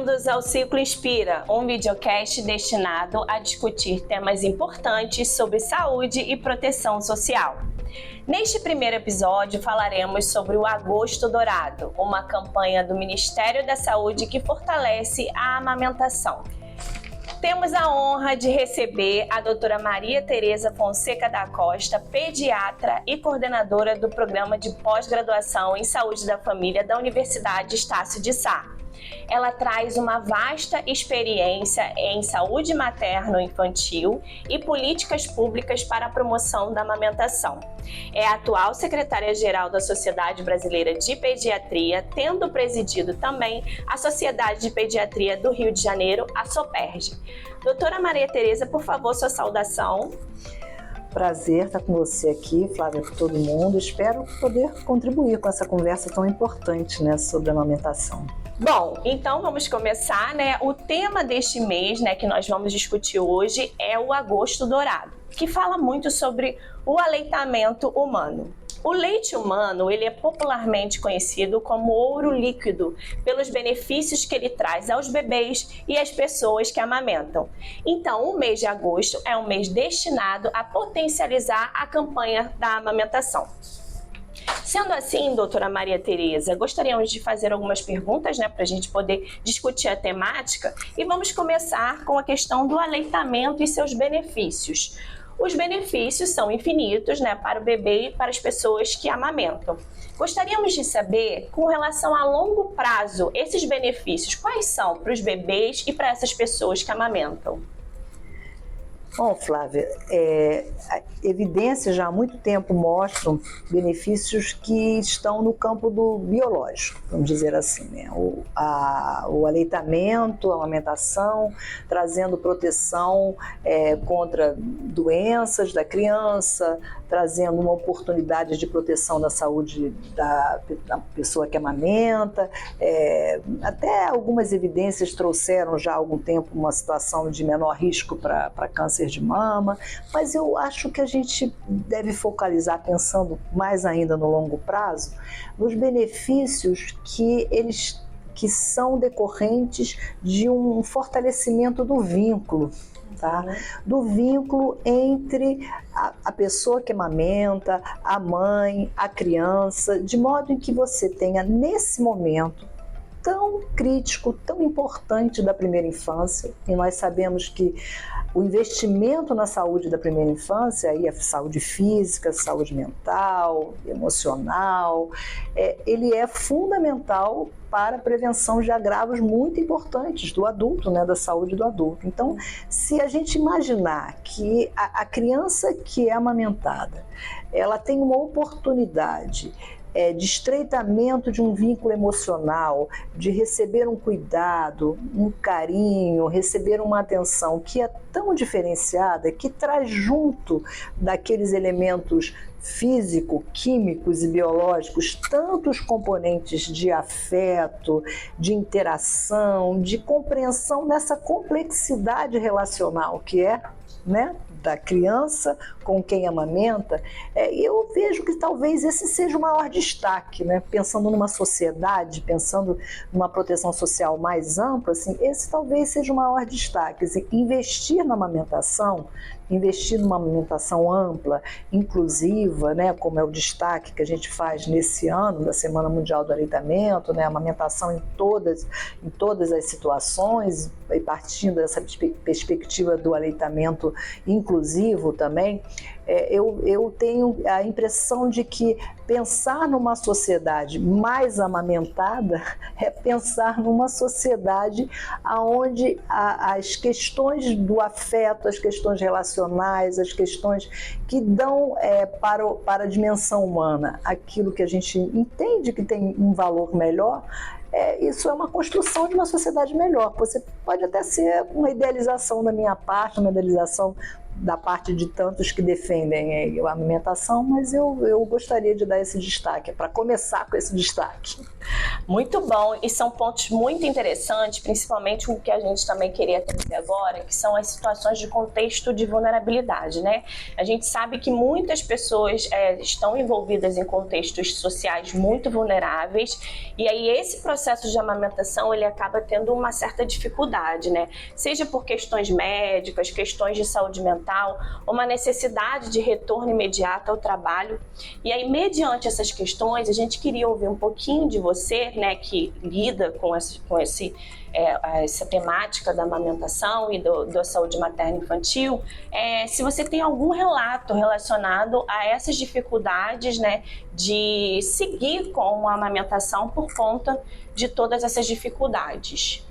Bem-vindos ao Ciclo Inspira, um videocast destinado a discutir temas importantes sobre saúde e proteção social. Neste primeiro episódio, falaremos sobre o Agosto Dourado, uma campanha do Ministério da Saúde que fortalece a amamentação. Temos a honra de receber a doutora Maria Tereza Fonseca da Costa, pediatra e coordenadora do Programa de Pós-Graduação em Saúde da Família da Universidade Estácio de Sá. Ela traz uma vasta experiência em saúde materno-infantil e políticas públicas para a promoção da amamentação. É a atual secretária-geral da Sociedade Brasileira de Pediatria, tendo presidido também a Sociedade de Pediatria do Rio de Janeiro, a SOPERJ. Doutora Maria Tereza, por favor, sua saudação. Prazer estar com você aqui, Flávia, com todo mundo. Espero poder contribuir com essa conversa tão importante, sobre a amamentação. Bom, então vamos começar, O tema deste mês, que nós vamos discutir hoje é o Agosto Dourado, que fala muito sobre o aleitamento humano. O leite humano, ele é popularmente conhecido como ouro líquido, pelos benefícios que ele traz aos bebês e às pessoas que amamentam. Então, o mês de agosto é um mês destinado a potencializar a campanha da amamentação. Sendo assim, doutora Maria Tereza, gostaríamos de fazer algumas perguntas, para a gente poder discutir a temática, e vamos começar com a questão do aleitamento e seus benefícios. Os benefícios são infinitos, para o bebê e para as pessoas que amamentam. Gostaríamos de saber, com relação a longo prazo, esses benefícios, quais são para os bebês e para essas pessoas que amamentam? Bom, Flávia, evidências já há muito tempo mostram benefícios que estão no campo do biológico, vamos dizer assim, o aleitamento, a amamentação, trazendo proteção contra doenças da criança, trazendo uma oportunidade de proteção da saúde da pessoa que amamenta. Até algumas evidências trouxeram já há algum tempo uma situação de menor risco para câncer de mama, mas eu acho que a gente deve focalizar, pensando mais ainda no longo prazo, nos benefícios que são decorrentes de um fortalecimento do vínculo. Do vínculo entre a pessoa que amamenta, a mãe, a criança, de modo em que você tenha nesse momento tão crítico, tão importante da primeira infância, e nós sabemos que o investimento na saúde da primeira infância, aí a saúde física, saúde mental, emocional, ele é fundamental para a prevenção de agravos muito importantes do adulto, da saúde do adulto. Então, se a gente imaginar que a criança que é amamentada, ela tem uma oportunidade de estreitamento de um vínculo emocional, de receber um cuidado, um carinho, receber uma atenção que é tão diferenciada, que traz junto daqueles elementos físico, químicos e biológicos, tantos componentes de afeto, de interação, de compreensão dessa complexidade relacional que é, da criança com quem amamenta, eu vejo que talvez esse seja o maior destaque, pensando numa sociedade, pensando numa proteção social mais ampla, esse talvez seja o maior destaque, investir na amamentação, investir numa amamentação ampla, inclusiva, como é o destaque que a gente faz nesse ano da Semana Mundial do Aleitamento, a amamentação em todas as situações, e partindo dessa perspectiva do aleitamento inclusivo também, eu tenho a impressão de que pensar numa sociedade mais amamentada é pensar numa sociedade onde as questões do afeto, as questões relacionais, as questões que dão para a dimensão humana aquilo que a gente entende que tem um valor melhor, isso é uma construção de uma sociedade melhor. Você pode até ser uma idealização da minha parte, uma idealização da parte de tantos que defendem a amamentação, mas eu gostaria de dar esse destaque, para começar com esse destaque. Muito bom, e são pontos muito interessantes, principalmente o que a gente também queria trazer agora, que são as situações de contexto de vulnerabilidade, né? A gente sabe que muitas pessoas estão envolvidas em contextos sociais muito vulneráveis, e aí esse processo de amamentação, ele acaba tendo uma certa dificuldade, né? Seja por questões médicas, questões de saúde mental, uma necessidade de retorno imediato ao trabalho. E aí, mediante essas questões, a gente queria ouvir um pouquinho de você, né, que lida com essa temática da amamentação e da saúde materna e infantil, se você tem algum relato relacionado a essas dificuldades, né, de seguir com a amamentação por conta de todas essas dificuldades.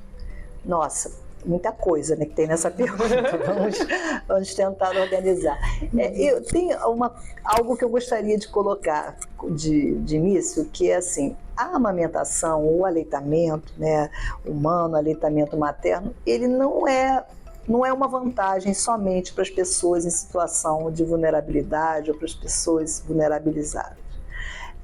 Nossa, muita coisa, né, que tem nessa pergunta. Vamos tentar organizar. Eu tenho algo que eu gostaria de colocar de início, que é assim: a amamentação, o aleitamento, né, humano, aleitamento materno, ele não é uma vantagem somente para as pessoas em situação de vulnerabilidade ou para as pessoas vulnerabilizadas.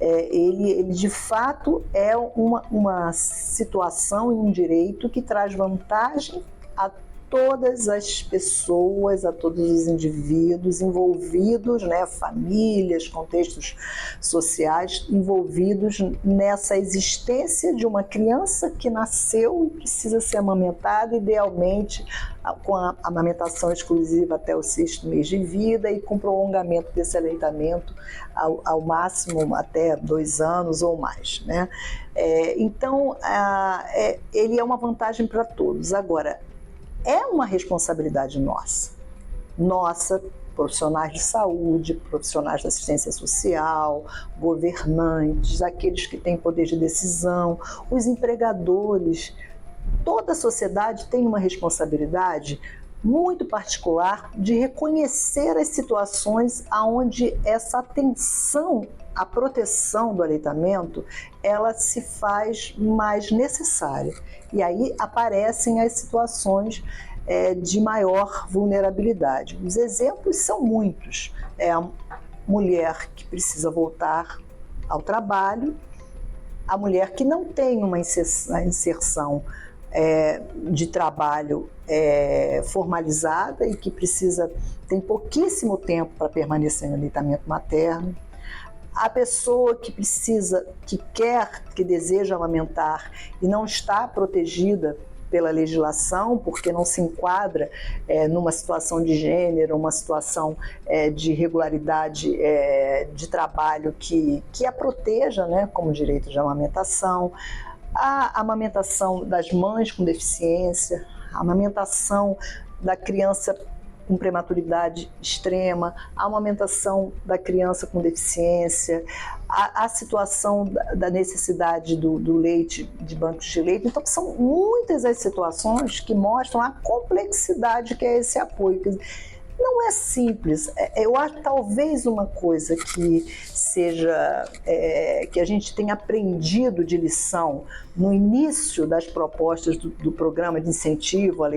Ele de fato é uma situação e um direito que traz vantagem a todas as pessoas, a todos os indivíduos envolvidos, né, famílias, contextos sociais envolvidos nessa existência de uma criança que nasceu e precisa ser amamentada, idealmente com a amamentação exclusiva até o 6º mês de vida e com prolongamento desse aleitamento ao máximo até 2 anos ou mais, né? Então, ele é uma vantagem para todos. Agora, é uma responsabilidade nossa, profissionais de saúde, profissionais da assistência social, governantes, aqueles que têm poder de decisão, os empregadores. Toda a sociedade tem uma responsabilidade muito particular de reconhecer as situações onde essa atenção à proteção do aleitamento, ela se faz mais necessária. E aí aparecem as situações de maior vulnerabilidade. Os exemplos são muitos. É a mulher que precisa voltar ao trabalho, a mulher que não tem uma inserção de trabalho formalizada e que tem pouquíssimo tempo para permanecer no aleitamento materno, a pessoa que deseja amamentar e não está protegida pela legislação, porque não se enquadra numa situação de gênero, uma situação de irregularidade de trabalho que a proteja, né, como direito de amamentação, a amamentação das mães com deficiência, a amamentação da criança com prematuridade extrema, a amamentação da criança com deficiência, a situação da necessidade do leite, de bancos de leite. Então, são muitas as situações que mostram a complexidade que é esse apoio. Não é simples. Eu acho talvez uma coisa que seja que a gente tenha aprendido de lição no início das propostas do programa de incentivo ao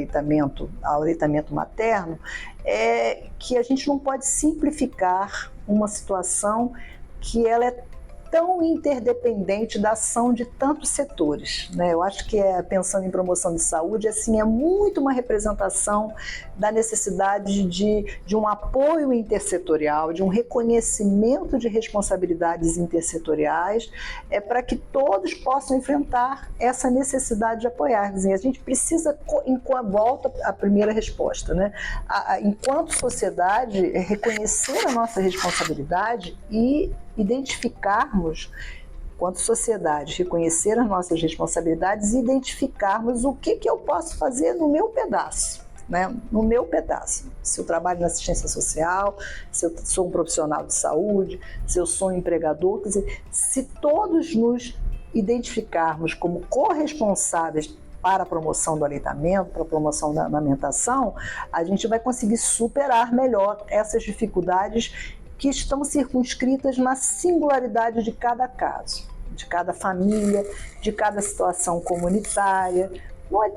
aleitamento materno, é que a gente não pode simplificar uma situação que ela é tão interdependente da ação de tantos setores, né? Eu acho que pensando em promoção de saúde, assim, é muito uma representação da necessidade de um apoio intersetorial, de um reconhecimento de responsabilidades intersetoriais, para que todos possam enfrentar essa necessidade de apoiar. Quer dizer, a gente precisa, volta à primeira resposta, né? Enquanto sociedade, reconhecer a nossa responsabilidade e identificarmos, enquanto sociedade, reconhecer as nossas responsabilidades e identificarmos o que eu posso fazer no meu pedaço, né? No meu pedaço. Se eu trabalho na assistência social, se eu sou um profissional de saúde, se eu sou um empregador, quer dizer, se todos nos identificarmos como corresponsáveis para a promoção do aleitamento, para a promoção da amamentação, a gente vai conseguir superar melhor essas dificuldades que estão circunscritas na singularidade de cada caso, de cada família, de cada situação comunitária.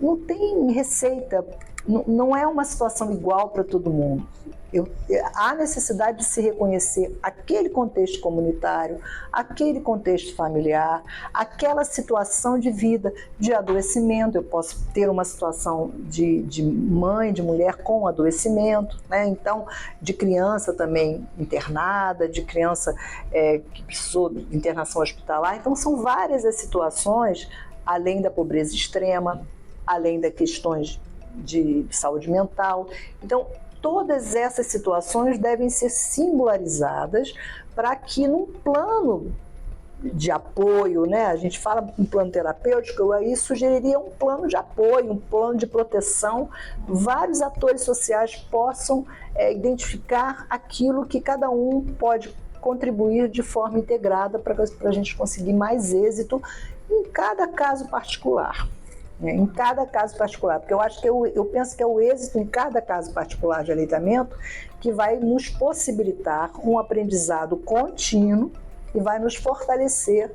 Não tem receita não é uma situação igual para todo mundo. Há necessidade de se reconhecer aquele contexto comunitário, aquele contexto familiar, aquela situação de vida, de adoecimento. Eu posso ter uma situação de mãe, de mulher com adoecimento, né? Então, de criança também internada, de criança que precisou de internação hospitalar. Então, são várias as situações, além da pobreza extrema, além das questões de saúde mental. Então, todas essas situações devem ser singularizadas para que, num plano de apoio, né, a gente fala em plano terapêutico, eu aí sugeriria um plano de apoio, um plano de proteção, vários atores sociais possam identificar aquilo que cada um pode contribuir de forma integrada para a gente conseguir mais êxito em cada caso particular. Em cada caso particular, porque eu acho que eu penso que é o êxito em cada caso particular de aleitamento que vai nos possibilitar um aprendizado contínuo e vai nos fortalecer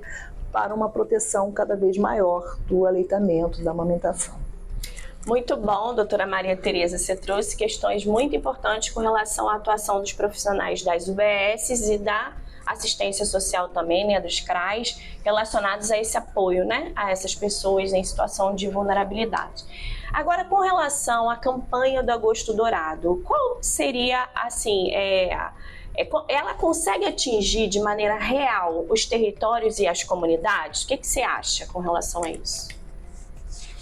para uma proteção cada vez maior do aleitamento, da amamentação. Muito bom, doutora Maria Tereza, você trouxe questões muito importantes com relação à atuação dos profissionais das UBSs e da assistência social também, né, dos CRAs, relacionados a esse apoio, né, a essas pessoas em situação de vulnerabilidade. Agora, com relação à campanha do Agosto Dourado, qual seria, assim, ela consegue atingir de maneira real os territórios e as comunidades? O que você acha com relação a isso?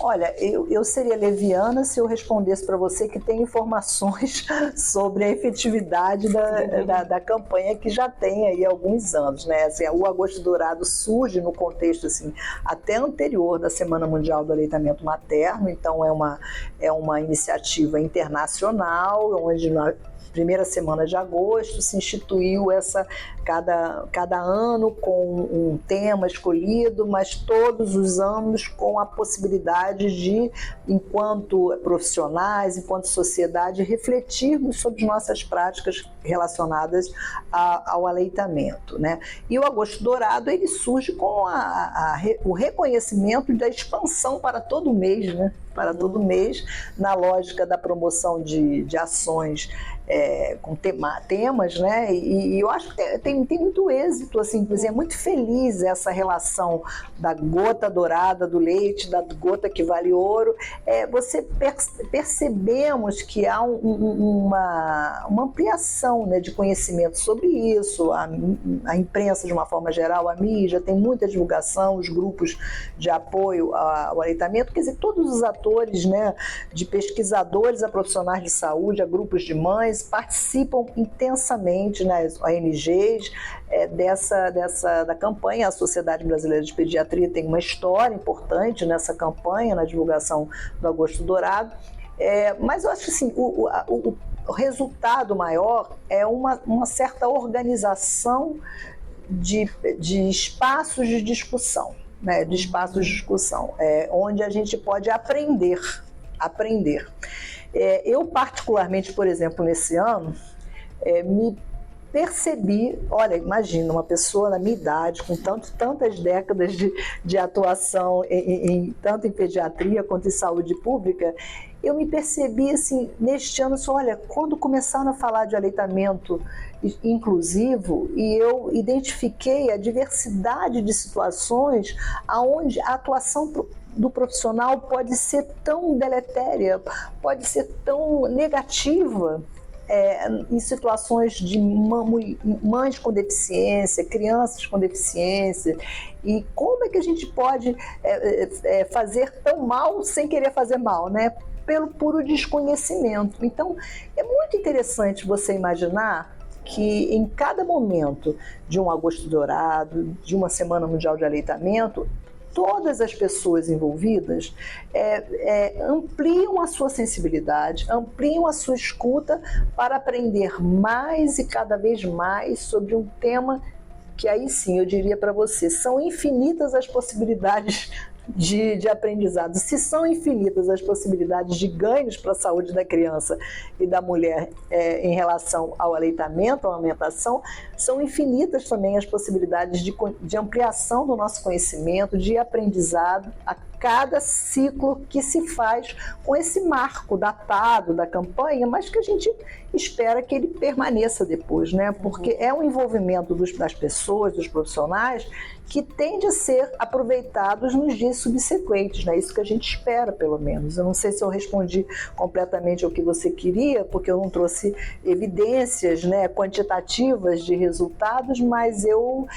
Olha, eu seria leviana se eu respondesse para você que tem informações sobre a efetividade da campanha que já tem aí alguns anos, né? Assim, o Agosto Dourado surge no contexto assim, até anterior da Semana Mundial do Aleitamento Materno, então é uma iniciativa internacional, onde na primeira semana de agosto se instituiu cada ano com um tema escolhido, mas todos os anos com a possibilidade de, enquanto profissionais, enquanto sociedade, refletirmos sobre nossas práticas relacionadas ao aleitamento, né? E o Agosto Dourado ele surge com o reconhecimento da expansão para todo mês, né? Para todo mês, na lógica da promoção de ações com temas, né? E eu acho que tem muito êxito, assim, por exemplo, é muito feliz essa relação da gota dourada do leite, da gota que vale ouro. Percebemos que há uma ampliação, né, de conhecimento sobre isso, a imprensa de uma forma geral, a mídia, tem muita divulgação, os grupos de apoio ao aleitamento, quer dizer, todos os atores, né, de pesquisadores a profissionais de saúde, a grupos de mães, participam intensamente, né, as ONGs, da campanha. A Sociedade Brasileira de Pediatria tem uma história importante nessa campanha, na divulgação do Agosto Dourado, mas eu acho que assim, o resultado maior é uma certa organização de espaços de discussão, né, de espaços de discussão, onde a gente pode aprender. Eu particularmente, por exemplo, nesse ano, me percebi, olha, imagina, uma pessoa na minha idade, com tantas décadas de atuação tanto em pediatria quanto em saúde pública, eu me percebi assim, neste ano, olha, quando começaram a falar de aleitamento inclusivo, e eu identifiquei a diversidade de situações onde a atuação do profissional pode ser tão deletéria, pode ser tão negativa, em situações de mães com deficiência, crianças com deficiência, e como é que a gente pode fazer tão mal sem querer fazer mal, né? Pelo puro desconhecimento. Então, é muito interessante você imaginar que em cada momento de um Agosto Dourado, de uma Semana Mundial de Aleitamento, todas as pessoas envolvidas ampliam a sua sensibilidade, ampliam a sua escuta para aprender mais e cada vez mais sobre um tema que aí sim eu diria para você, são infinitas as possibilidades de aprendizado. Se são infinitas as possibilidades de ganhos para a saúde da criança e da mulher em relação ao aleitamento, à amamentação, são infinitas também as possibilidades de ampliação do nosso conhecimento, de aprendizado cada ciclo que se faz com esse marco datado da campanha, mas que a gente espera que ele permaneça depois, né? Porque é um envolvimento das pessoas, dos profissionais, que tende a ser aproveitados nos dias subsequentes, né? Isso que a gente espera, pelo menos. Eu não sei se eu respondi completamente ao que você queria, porque eu não trouxe evidências, né, quantitativas de resultados, mas eu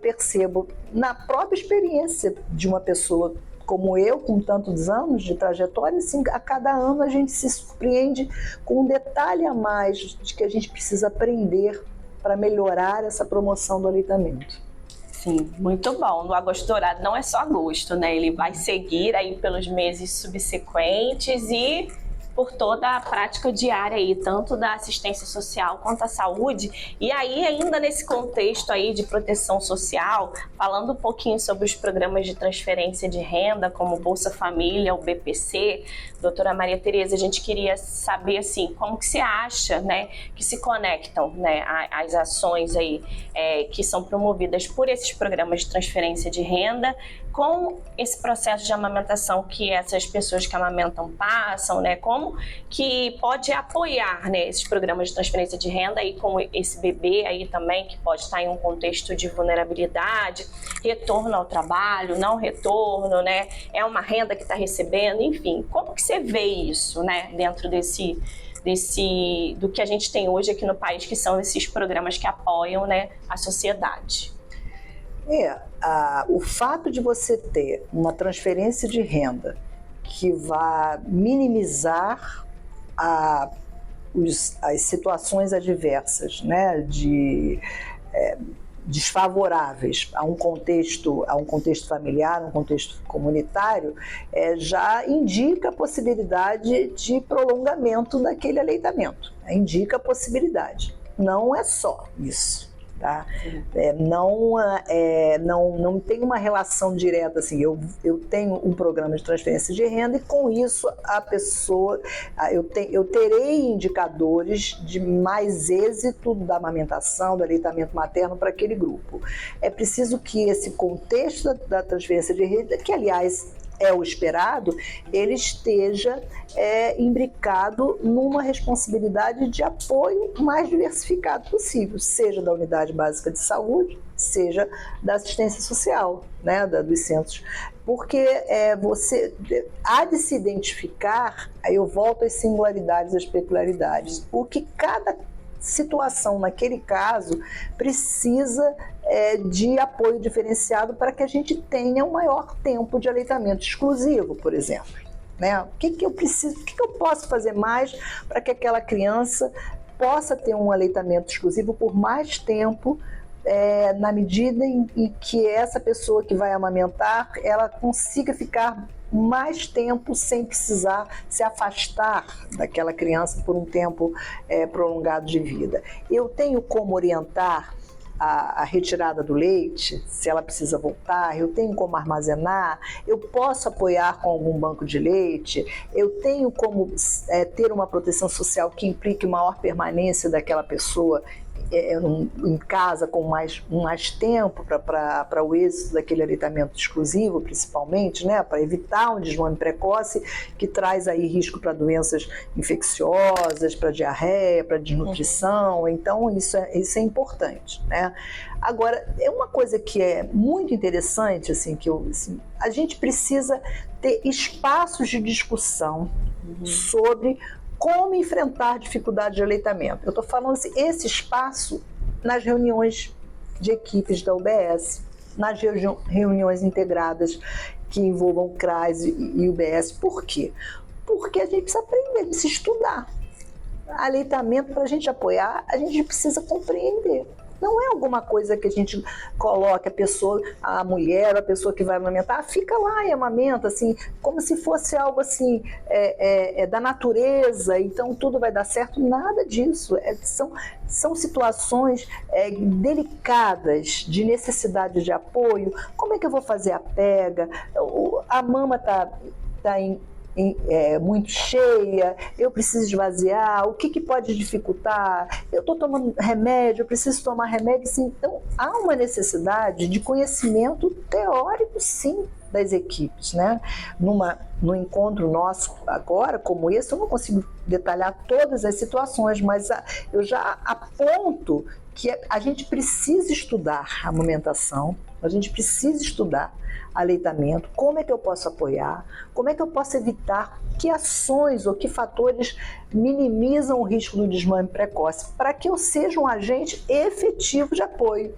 percebo na própria experiência de uma pessoa como eu, com tantos anos de trajetória, assim, a cada ano a gente se surpreende com um detalhe a mais de que a gente precisa aprender para melhorar essa promoção do aleitamento. Sim, muito bom. No Agosto Dourado não é só agosto, né? Ele vai seguir aí pelos meses subsequentes e por toda a prática diária aí, tanto da assistência social quanto a saúde. E aí, ainda nesse contexto aí de proteção social, falando um pouquinho sobre os programas de transferência de renda, como Bolsa Família, o BPC, doutora Maria Tereza, a gente queria saber, assim, como que você acha, né, que se conectam, né, as ações aí que são promovidas por esses programas de transferência de renda com esse processo de amamentação que essas pessoas que amamentam passam, né, como que pode apoiar, né, esses programas de transferência de renda aí com esse bebê aí também, que pode estar em um contexto de vulnerabilidade, retorno ao trabalho, não retorno, né, é uma renda que está recebendo, enfim, como que você vê isso, né, dentro do que a gente tem hoje aqui no país, que são esses programas que apoiam, né, a sociedade? O fato de você ter uma transferência de renda que vai minimizar as situações adversas, né, desfavoráveis a um contexto familiar, um contexto comunitário, já indica a possibilidade de prolongamento daquele aleitamento. Indica a possibilidade. Não é só isso. Tá? Não tem uma relação direta assim, eu tenho um programa de transferência de renda e com isso a pessoa, eu terei indicadores de mais êxito da amamentação, do aleitamento materno para aquele grupo. É preciso que esse contexto da transferência de renda, que aliás é o esperado, ele esteja imbricado numa responsabilidade de apoio mais diversificado possível, seja da unidade básica de saúde, seja da assistência social, né, dos centros. Porque você há de se identificar, aí eu volto às singularidades, às peculiaridades, o que cada situação naquele caso precisa de apoio diferenciado para que a gente tenha um maior tempo de aleitamento exclusivo, por exemplo. Né? O que eu preciso, o que eu posso fazer mais para que aquela criança possa ter um aleitamento exclusivo por mais tempo, na medida em que essa pessoa que vai amamentar, ela consiga ficar mais tempo sem precisar se afastar daquela criança por um tempo prolongado de vida. Eu tenho como orientar a retirada do leite, se ela precisa voltar, eu tenho como armazenar, eu posso apoiar com algum banco de leite, eu tenho como ter uma proteção social que implique maior permanência daquela pessoa em casa com mais tempo para o êxito daquele aleitamento exclusivo, principalmente, né, para evitar um desmame precoce que traz aí risco para doenças infecciosas, para diarreia, para desnutrição. Então isso é importante, né? Agora, é uma coisa que é muito interessante, assim, a gente precisa ter espaços de discussão sobre como enfrentar dificuldade de aleitamento. Eu estou falando assim, esse espaço nas reuniões de equipes da UBS, nas reuniões integradas que envolvam CRAS e UBS. Por quê? Porque a gente precisa aprender, precisa estudar. Aleitamento, para a gente apoiar, a gente precisa compreender. Não é alguma coisa que a gente coloca a mulher, a pessoa que vai amamentar, fica lá e amamenta, assim, como se fosse algo assim, da natureza, então tudo vai dar certo. Nada disso. São situações delicadas, de necessidade de apoio. Como é que eu vou fazer a pega? A mama está muito cheia, eu preciso esvaziar, o que pode dificultar? Eu estou tomando remédio, eu preciso tomar remédio, sim. Então, há uma necessidade de conhecimento teórico, sim, das equipes, né? No encontro nosso agora, como esse, eu não consigo detalhar todas as situações, mas eu já aponto que a gente precisa estudar a amamentação, a gente precisa estudar aleitamento, como é que eu posso apoiar, como é que eu posso evitar, que ações ou que fatores minimizam o risco do desmame precoce, para que eu seja um agente efetivo de apoio.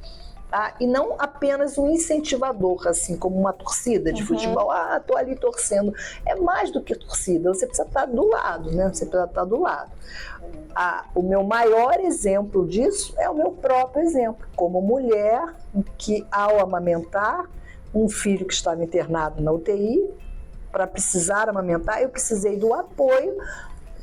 Tá? E não apenas um incentivador, assim como uma torcida de futebol. Tô ali torcendo. É mais do que torcida, você precisa estar do lado, né? Você precisa estar do lado. O meu maior exemplo disso é o meu próprio exemplo, como mulher que, ao amamentar um filho que estava internado na UTI, para precisar amamentar, eu precisei do apoio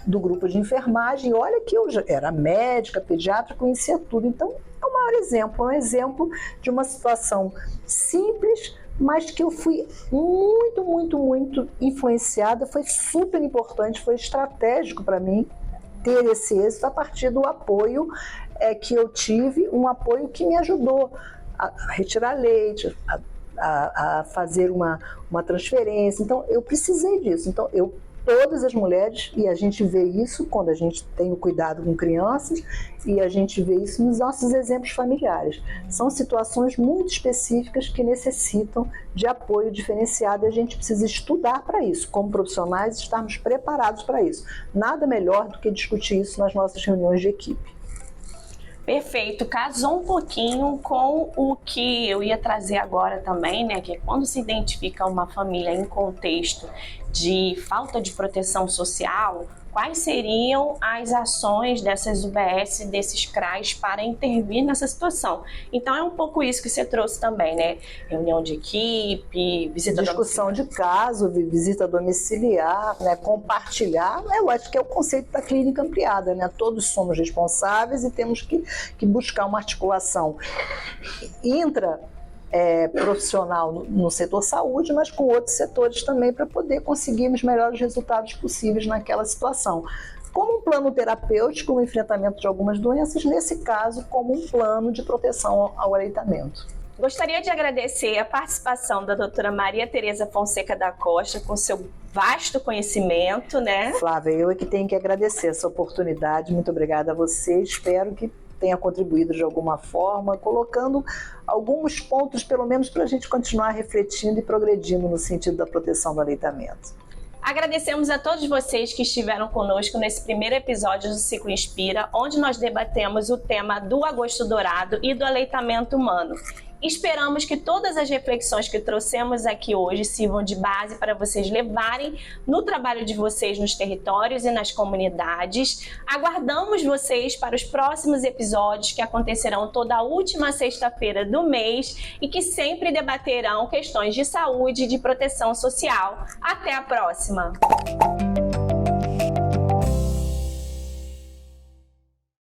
do grupo de enfermagem. Olha que eu já era médica, pediatra, conhecia tudo. Então, é o maior exemplo, é um exemplo de uma situação simples, mas que eu fui muito influenciada, foi super importante, foi estratégico para mim ter esse êxito a partir do apoio que eu tive, um apoio que me ajudou a retirar leite, a fazer uma transferência. Então, eu precisei disso. Então, todas as mulheres, e a gente vê isso quando a gente tem o cuidado com crianças, e a gente vê isso nos nossos exemplos familiares. São situações muito específicas que necessitam de apoio diferenciado, e a gente precisa estudar para isso. Como profissionais, estarmos preparados para isso. Nada melhor do que discutir isso nas nossas reuniões de equipe. Perfeito, casou um pouquinho com o que eu ia trazer agora também, né? Que é quando se identifica uma família em contexto de falta de proteção social, quais seriam as ações dessas UBS, desses CRAs para intervir nessa situação? Então é um pouco isso que você trouxe também, né? Reunião de equipe, discussão de caso, visita domiciliar, né? Compartilhar. Eu acho que é o conceito da clínica ampliada, né? Todos somos responsáveis e temos que buscar uma articulação profissional no setor saúde, mas com outros setores também, para poder conseguir os melhores resultados possíveis naquela situação. Como um plano terapêutico, o enfrentamento de algumas doenças, nesse caso, como um plano de proteção ao aleitamento. Gostaria de agradecer a participação da doutora Maria Tereza Fonseca da Costa, com seu vasto conhecimento, né? Flávia, eu é que tenho que agradecer essa oportunidade. Muito obrigada a você. Espero que tenha contribuído de alguma forma, colocando alguns pontos, pelo menos, para a gente continuar refletindo e progredindo no sentido da proteção do aleitamento. Agradecemos a todos vocês que estiveram conosco nesse primeiro episódio do Ciclo Inspira, onde nós debatemos o tema do agosto dourado e do aleitamento humano. Esperamos que todas as reflexões que trouxemos aqui hoje sirvam de base para vocês levarem no trabalho de vocês nos territórios e nas comunidades. Aguardamos vocês para os próximos episódios que acontecerão toda a última sexta-feira do mês e que sempre debaterão questões de saúde e de proteção social. Até a próxima!